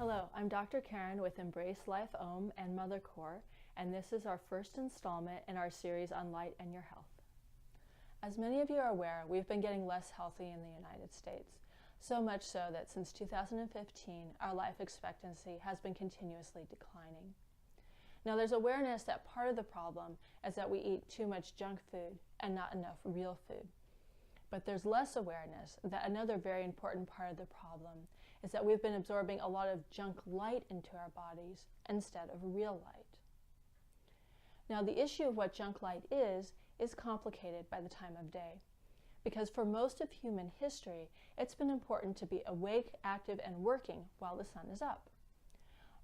Hello, I'm Dr. Karen with Embrace Life Om and Mother Core, and this is our first installment in our series on light and your health. As many of you are aware, we've been getting less healthy in the United States, so much so that since 2015, our life expectancy has been continuously declining. Now, there's awareness that part of the problem is that we eat too much junk food and not enough real food. But there's less awareness that another very important part of the problem is that we've been absorbing a lot of junk light into our bodies instead of real light. Now, the issue of what junk light is complicated by the time of day, because for most of human history, it's been important to be awake, active, and working while the sun is up.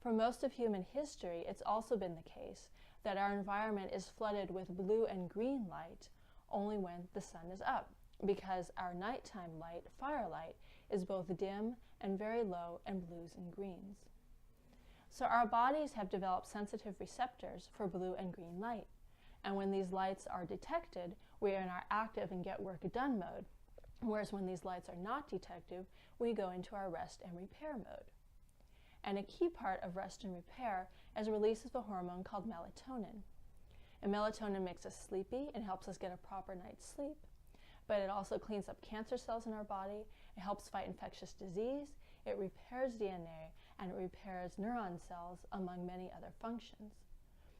For most of human history, it's also been the case that our environment is flooded with blue and green light only when the sun is up, because our nighttime light, firelight, is both dim and very low in blues and greens. So our bodies have developed sensitive receptors for blue and green light. And when these lights are detected, we are in our active and get work done mode. Whereas when these lights are not detected, we go into our rest and repair mode. And a key part of rest and repair is release of a hormone called melatonin. And melatonin makes us sleepy and helps us get a proper night's sleep. But it also cleans up cancer cells in our body, it helps fight infectious disease, it repairs DNA, and it repairs neuron cells, among many other functions.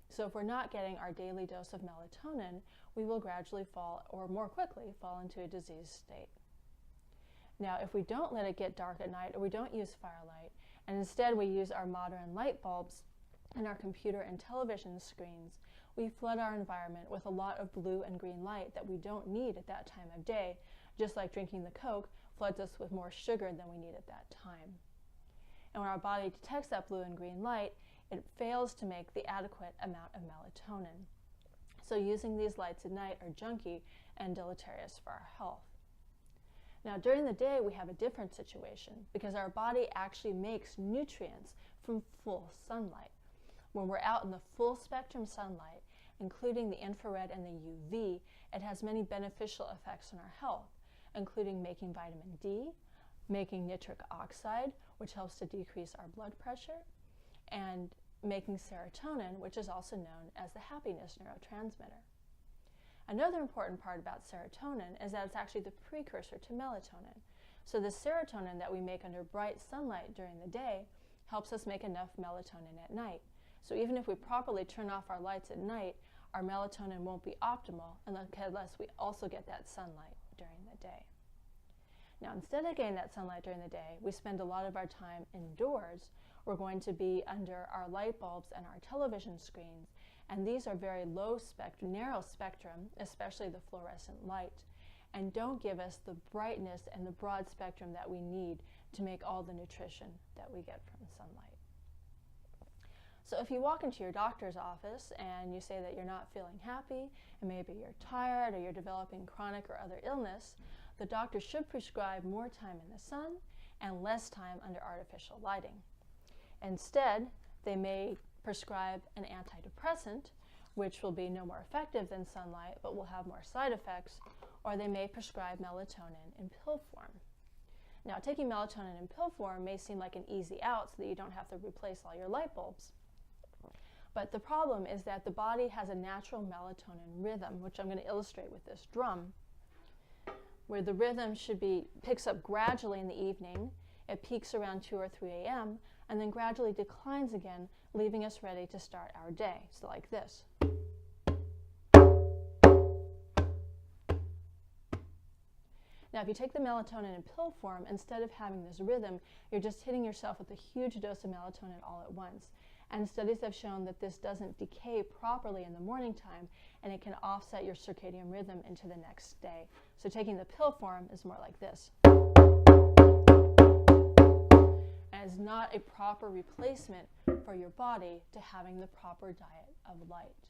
So if we're not getting our daily dose of melatonin, we will gradually fall, or more quickly, fall into a disease state. Now, if we don't let it get dark at night, or we don't use firelight, and instead we use our modern light bulbs and our computer and television screens, we flood our environment with a lot of blue and green light that we don't need at that time of day, just like drinking the Coke floods us with more sugar than we need at that time. And when our body detects that blue and green light, it fails to make the adequate amount of melatonin. So using these lights at night are junky and deleterious for our health. Now, during the day, we have a different situation because our body actually makes nutrients from full sunlight. When we're out in the full spectrum sunlight, including the infrared and the UV, it has many beneficial effects on our health, including making vitamin D, making nitric oxide, which helps to decrease our blood pressure, and making serotonin, which is also known as the happiness neurotransmitter. Another important part about serotonin is that it's actually the precursor to melatonin. So the serotonin that we make under bright sunlight during the day helps us make enough melatonin at night. So even if we properly turn off our lights at night, our melatonin won't be optimal unless we also get that sunlight during the day. Now, instead of getting that sunlight during the day, we spend a lot of our time indoors. We're going to be under our light bulbs and our television screens, and these are very low spectrum, narrow spectrum, especially the fluorescent light, and don't give us the brightness and the broad spectrum that we need to make all the nutrition that we get from sunlight. So if you walk into your doctor's office and you say that you're not feeling happy, and maybe you're tired or you're developing chronic or other illness, the doctor should prescribe more time in the sun and less time under artificial lighting. Instead, they may prescribe an antidepressant, which will be no more effective than sunlight, but will have more side effects, or they may prescribe melatonin in pill form. Now, taking melatonin in pill form may seem like an easy out so that you don't have to replace all your light bulbs. But the problem is that the body has a natural melatonin rhythm, which I'm going to illustrate with this drum, where the rhythm picks up gradually in the evening. It peaks around 2 or 3 a.m. and then gradually declines again, leaving us ready to start our day. So like this. Now, if you take the melatonin in pill form, instead of having this rhythm, you're just hitting yourself with a huge dose of melatonin all at once. And studies have shown that this doesn't decay properly in the morning time, and it can offset your circadian rhythm into the next day. So taking the pill form is more like this. And it's not a proper replacement for your body to having the proper diet of light.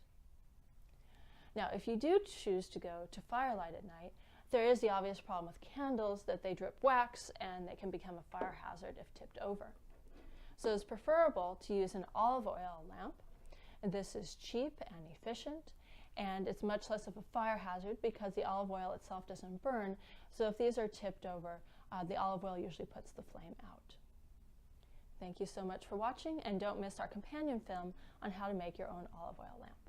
Now, if you do choose to go to firelight at night, there is the obvious problem with candles that they drip wax and they can become a fire hazard if tipped over. So it's preferable to use an olive oil lamp. And this is cheap and efficient, and it's much less of a fire hazard because the olive oil itself doesn't burn. So if these are tipped over, the olive oil usually puts the flame out. Thank you so much for watching, and don't miss our companion film on how to make your own olive oil lamp.